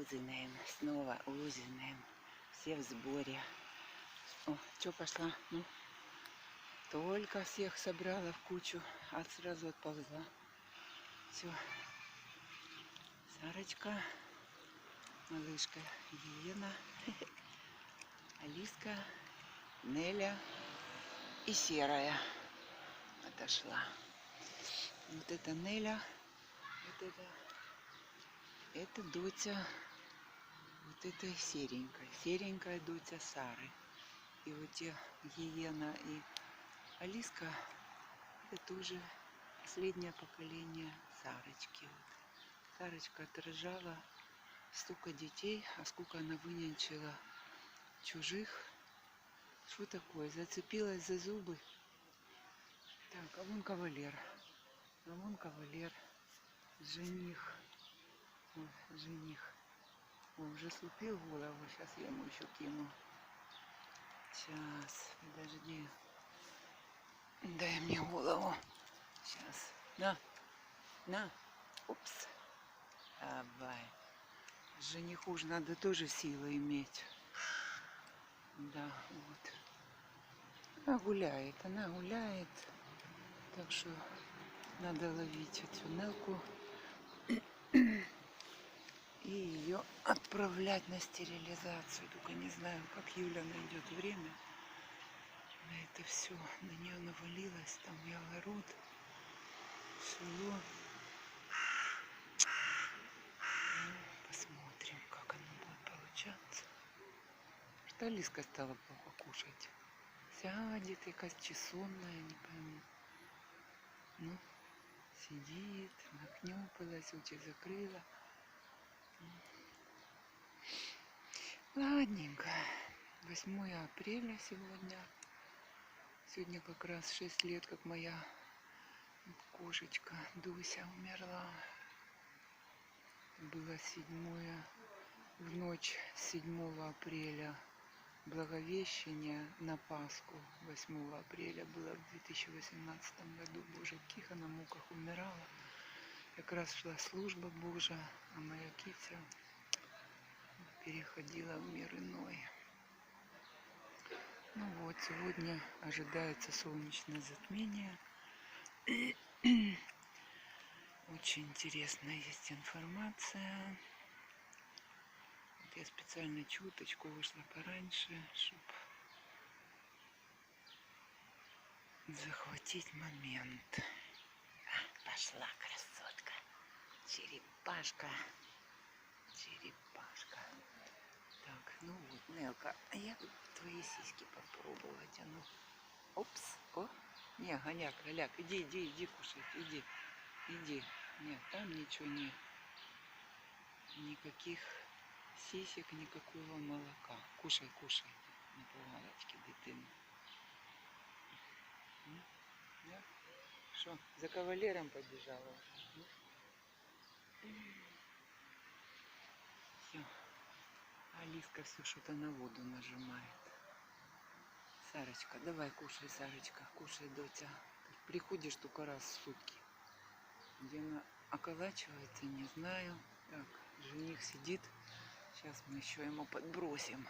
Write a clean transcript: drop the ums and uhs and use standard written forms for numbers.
ужинаем, снова ужинаем. Все в сборе. О, что пошла? Ну, только всех собрала в кучу, а сразу отползла. Все. Сарочка, малышка Елена, Алиска, Неля и Серая отошла. Вот это Неля, вот это Дотя, вот это серенькая. Серенькая Дотя Сары. И вот те Елена и Алиска, это тоже последнее поколение Сарочки. Вот. Сарочка отрожала столько детей, а сколько она вынянчила чужих. Что такое? Зацепилась за зубы. Так, а вон кавалер. А вон кавалер. Жених. Ой, жених. О, уже слупил голову. Сейчас я ему еще кину. Сейчас, подожди. Дай мне голову. Сейчас. На. Упс. Давай. Жениху же надо тоже силу иметь. Да, вот. Она гуляет. Так что надо ловить эту Нелку и ее отправлять на стерилизацию. Только не знаю, как Юля найдет время. На это все на нее навалилось. Там и огород, село. Ну, посмотрим, как оно будет получаться. Что Лиска стала плохо кушать? Сядет, якась сонная, не пойму. Ну, сидит, накнёпалась, очи закрыла. Ладненько. 8 апреля сегодня. Сегодня как раз 6 лет, как моя кошечка Дуся умерла. Было 7 в ночь 7 апреля Благовещение на Пасху. 8 апреля было в 2018 году. Боже, в каких она муках умирала. Как раз шла служба Божия, а моя китя переходила в мир иной. Ну вот, сегодня ожидается солнечное затмение. Очень интересная есть информация. Вот я специально чуточку вышла пораньше, чтобы захватить момент. Пошла красотка. Черепашка. Так, ну вот, Нелка, а я тут твои сиськи попробовать. А ну. Опс. О. Не, гоняк, иди кушать, иди. Нет, там ничего нет. Никаких сисек, никакого молока. Кушай. На палочке, дитина. Да? Что, за кавалером побежала? Все. Алиска все что-то на воду нажимает. Сарочка, давай кушай, Сарочка. Кушай, Дотя. Ты приходишь только раз в сутки. Где она околачивается, не знаю. Так, жених сидит. Сейчас мы еще ему подбросим.